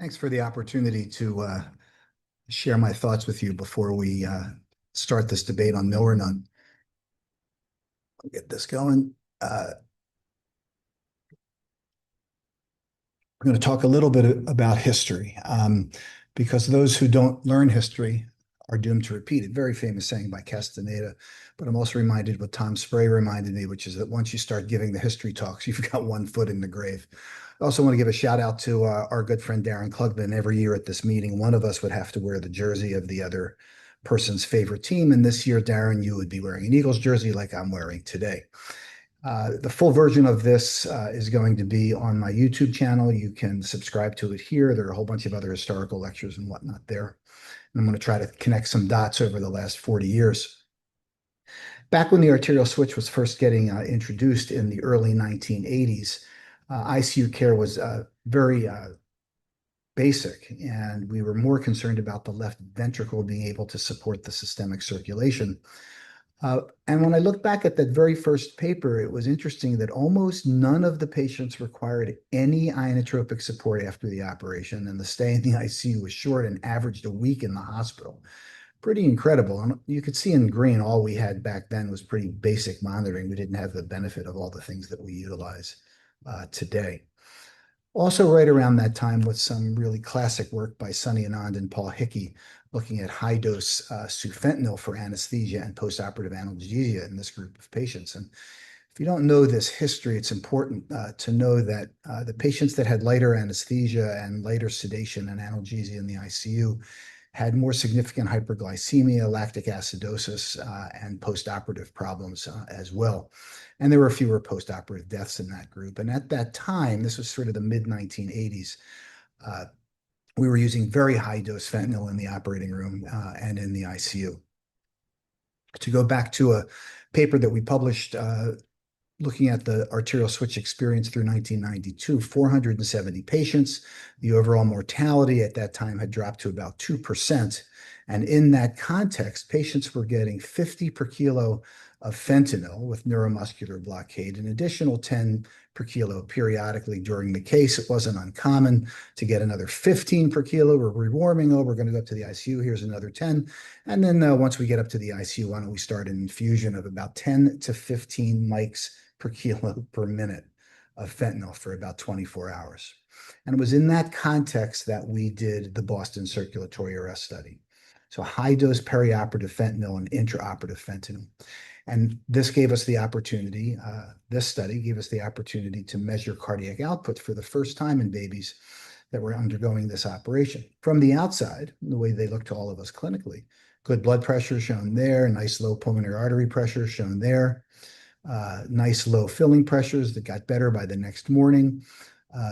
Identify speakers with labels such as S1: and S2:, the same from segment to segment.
S1: Thanks for the opportunity to share my thoughts with you before we start this debate on Milrinone. I'll get this going. We're going to talk a little bit about history because those who don't learn history are doomed to repeat it. Very famous saying by Castaneda, but I'm also reminded what Tom Spray reminded me, which is that once you start giving the history talks, you've got one foot in the grave. I also want to give a shout out to our good friend Darren Klugman. Every year at this meeting, one of us would have to wear the jersey of the other person's favorite team. And this year, Darren, you would be wearing an Eagles jersey like I'm wearing today. The full version of this is going to be on my YouTube channel. You can subscribe to it here. There are a whole bunch of other historical lectures and whatnot there. And I'm going to try to connect some dots over the last 40 years. Back when the arterial switch was first getting introduced in the early 1980s, ICU care was very basic, and we were more concerned about the left ventricle being able to support the systemic circulation. And when I look back at that very first paper, it was interesting that almost none of the patients required any inotropic support after the operation, and the stay in the ICU was short and averaged a week in the hospital. Pretty incredible. And you could see in green, all we had back then was pretty basic monitoring. We didn't have the benefit of all the things that we utilize today. Also, right around that time was some really classic work by Sunny Anand and Paul Hickey looking at high-dose sufentanil for anesthesia and postoperative analgesia in this group of patients. And if you don't know this history, it's important to know that the patients that had lighter anesthesia and lighter sedation and analgesia in the ICU had more significant hyperglycemia, lactic acidosis, and postoperative problems as well. And there were fewer postoperative deaths in that group. And at that time, this was sort of the mid-1980s, we were using very high dose fentanyl in the operating room and in the ICU. To go back to a paper that we published looking at the arterial switch experience through 1992, 470 patients. The overall mortality at that time had dropped to about 2%. And in that context, patients were getting 50 per kilo of fentanyl with neuromuscular blockade, an additional 10 per kilo periodically during the case. It wasn't uncommon to get another 15 per kilo. We're rewarming. Oh, we're going to go up to the ICU. Here's another 10. And then once we get up to the ICU, why don't we start an infusion of about 10 to 15 mics per kilo per minute of fentanyl for about 24 hours. And it was in that context that we did the Boston circulatory arrest study. So high dose perioperative fentanyl and intraoperative fentanyl. And this gave us the opportunity, this study gave us the opportunity to measure cardiac output for the first time in babies that were undergoing this operation. From the outside, the way they look to all of us clinically, good blood pressure shown there, nice low pulmonary artery pressure shown there. Nice low filling pressures that got better by the next morning.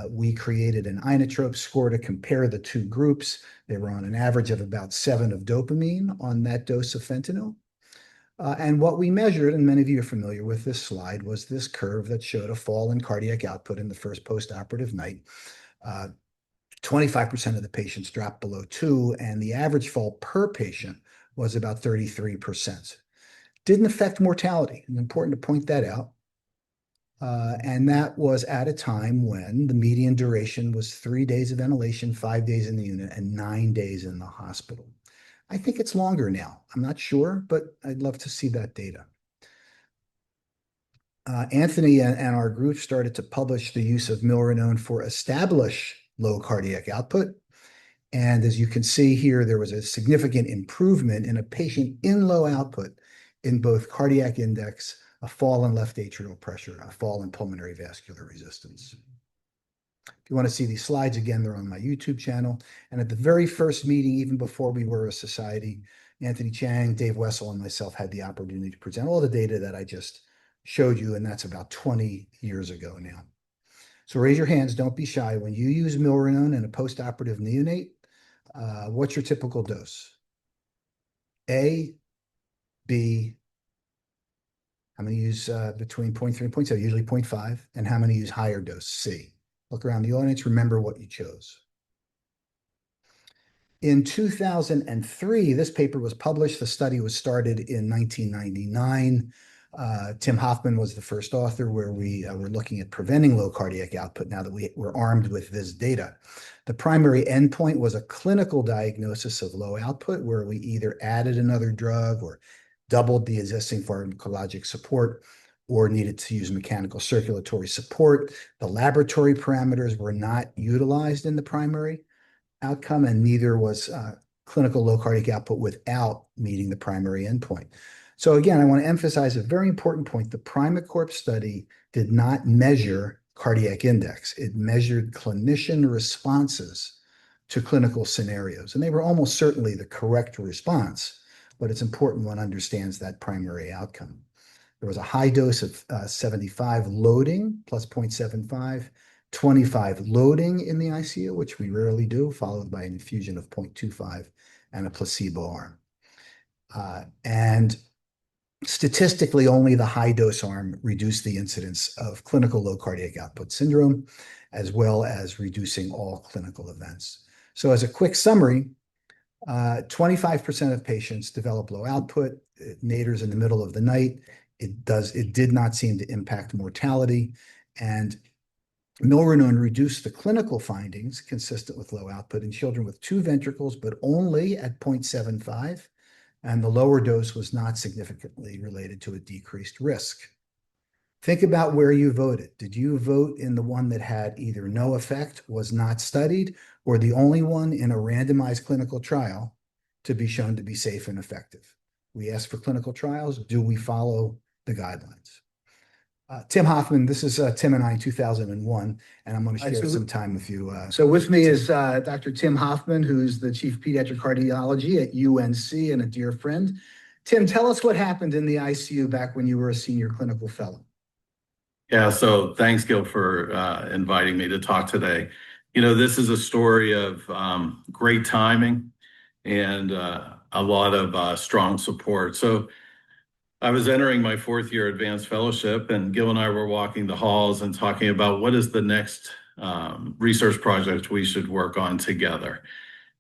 S1: We created an inotrope score to compare the two groups. They were on an average of about 7 of dopamine on that dose of fentanyl. And what we measured, and many of you are familiar with this slide, was this curve that showed a fall in cardiac output in the first postoperative night. 25% of the patients dropped below 2, and the average fall per patient was about 33%. Didn't affect mortality. It's important to point that out. And that was at a time when the median duration was 3 days of ventilation, 5 days in the unit, and 9 days in the hospital. I think it's longer now. I'm not sure, but I'd love to see that data. Anthony and our group started to publish the use of Milrinone for established low cardiac output. And as you can see here, there was a significant improvement in a patient in low output in both cardiac index, a fall in left atrial pressure, a fall in pulmonary vascular resistance. If you want to see these slides again, they're on my YouTube channel. And at the very first meeting, even before we were a society, Anthony Chang, Dave Wessel, and myself had the opportunity to present all the data that I just showed you, and that's about 20 years ago now. So raise your hands, don't be shy. When you use Milrinone in a postoperative neonate, what's your typical dose? A, B, how many use between 0.3 and 0.7, usually 0.5, and how many use higher dose, C? Look around the audience, remember what you chose. In 2003, this paper was published. The study was started in 1999. Tim Hoffman was the first author where we were looking at preventing low cardiac output now that we were armed with this data. The primary endpoint was a clinical diagnosis of low output where we either added another drug or doubled the existing pharmacologic support or needed to use mechanical circulatory support. The laboratory parameters were not utilized in the primary outcome, and neither was clinical low cardiac output without meeting the primary endpoint. So again, I want to emphasize a very important point. The Primacorp study did not measure cardiac index. It measured clinician responses to clinical scenarios, and they were almost certainly the correct response, but it's important one understands that primary outcome. There was a high dose of 75 loading plus 0.75, 25 loading in the ICU, which we rarely do, followed by an infusion of 0.25 and a placebo arm. And statistically, only the high dose arm reduced the incidence of clinical low cardiac output syndrome, as well as reducing all clinical events. So as a quick summary, 25% of patients develop low output. It naders in the middle of the night. It did not seem to impact mortality. And Milrinone reduced the clinical findings consistent with low output in children with two ventricles, but only at 0.75. And the lower dose was not significantly related to a decreased risk. Think about where you voted. Did you vote in the one that had either no effect, was not studied, or the only one in a randomized clinical trial to be shown to be safe and effective? We asked for clinical trials. Do we follow the guidelines? Tim Hoffman, this is Tim and I in 2001, and I'm going to share some time with you. So with me is Dr. Tim Hoffman, who's the Chief Pediatric Cardiology at UNC and a dear friend. Tim, tell us what happened in the ICU back when you were a senior clinical fellow.
S2: Yeah, so thanks, Gil, for inviting me to talk today. You know, this is a story of great timing and a lot of strong support. So I was entering my fourth year advanced fellowship, and Gil and I were walking the halls and talking about what is the next research project we should work on together.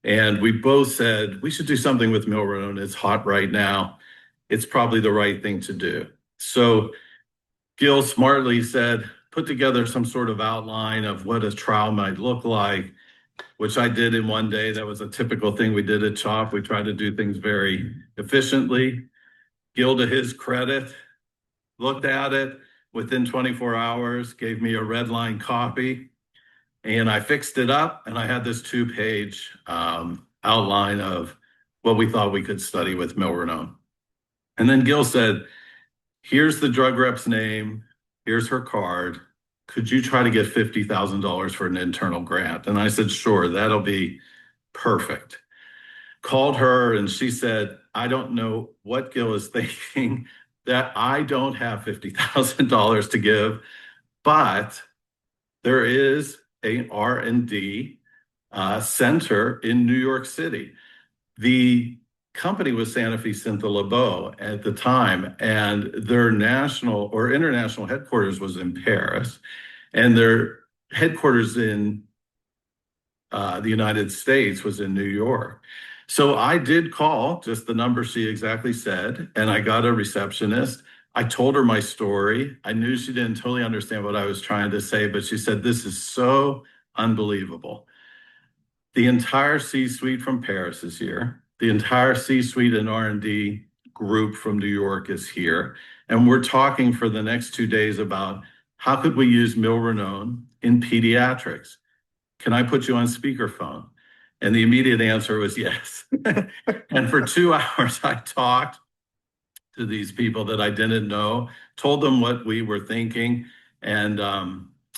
S2: And we both said, we should do something with Milrinone. It's hot right now. It's probably the right thing to do. So Gil smartly said, put together some sort of outline of what a trial might look like, which I did in one day. That was a typical thing we did at CHOP. We tried to do things very efficiently. Gil, to his credit, looked at it within 24 hours, gave me a red line copy, and I fixed it up, and I had this 2-page outline of what we thought we could study with Milrinone. And then Gil said, here's the drug rep's name, here's her card. Could you try to get $50,000 for an internal grant? And I said, sure, that'll be perfect. Called her, and she said, I don't know what Gil is thinking, that I don't have $50,000 to give, but there is a R&D center in New York City. The company was Sanofi Synthélabo at the time, and their national or international headquarters was in Paris, and their headquarters in the United States was in New York. So I did call, just the number she exactly said, and I got a receptionist. I told her my story. I knew she didn't totally understand what I was trying to say, but she said, this is so unbelievable. The entire C-suite from Paris is here. The entire C-suite and R&D group from New York is here. And we're talking for the next 2 days about how could we use Milrinone in pediatrics? Can I put you on speakerphone? And the immediate answer was yes. And for 2 hours, I talked to these people that I didn't know, told them what we were thinking, and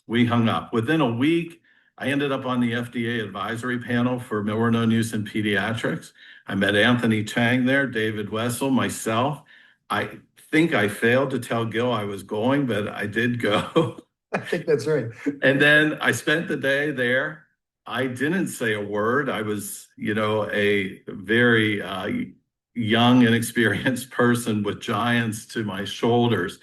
S2: we hung up. Within a week, I ended up on the FDA advisory panel for Milrinone use in pediatrics. I met Anthony Chang there, David Wessel, myself. I think I failed to tell Gil I was going, but I did go.
S1: I think that's right.
S2: And then I spent the day there. I didn't say a word. I was, you know, a very young, inexperienced person with giants to my shoulders.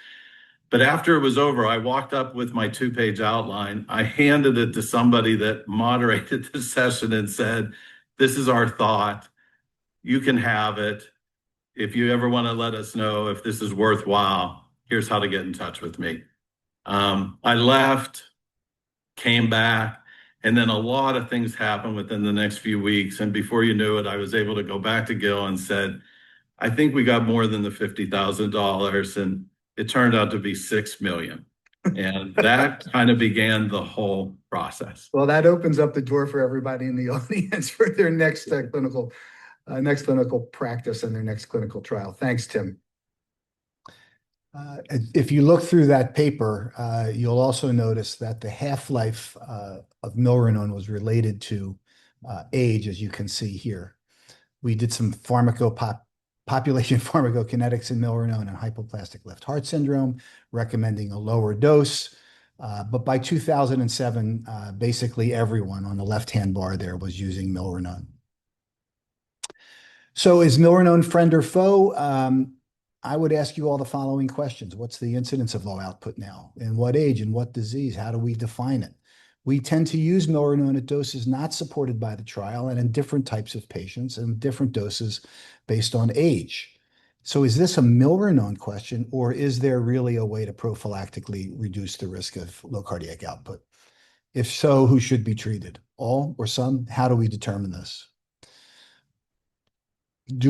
S2: But after it was over, I walked up with my 2-page outline. I handed it to somebody that moderated the session and said, this is our thought. You can have it. If you ever want to let us know if this is worthwhile, Here's how to get in touch with me. I left, came back, and then a lot of things happened within the next few weeks. And before you knew it, I was able to go back to Gil and said, I think we got more than the $50,000. And it turned out to be 6 million. And that kind of began the whole process.
S1: Well, that opens up the door for everybody in the audience for their next clinical practice and their next clinical trial. Thanks, Tim. If you look through that paper, you'll also notice that the half-life of Milrinone was related to age, as you can see here. We did some population pharmacokinetics in Milrinone and hypoplastic left heart syndrome, recommending a lower dose. But by 2007, basically everyone on the left-hand bar there was using Milrinone. So is Milrinone friend or foe? I would ask you all the following questions. What's the incidence of low output now? In what age? In what disease? How do we define it? We tend to use Milrinone at doses not supported by the trial and in different types of patients and different doses based on age. So is this a Milrinone question, or is there really a way to prophylactically reduce the risk of low cardiac output? If so, who should be treated? All or some? How do we determine this?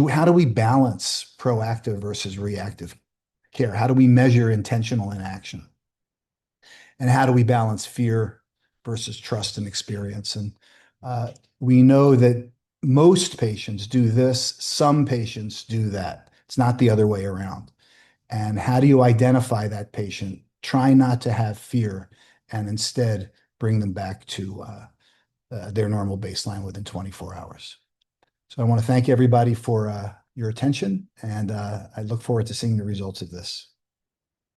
S1: How do we balance proactive versus reactive care? How do we measure intentional inaction? And how do we balance fear versus trust and experience? And we know that most patients do this, some patients do that. It's not the other way around. And how do you identify that patient? Try not to have fear and instead bring them back to their normal baseline within 24 hours. So I want to thank everybody for your attention, and I look forward to seeing the results of this.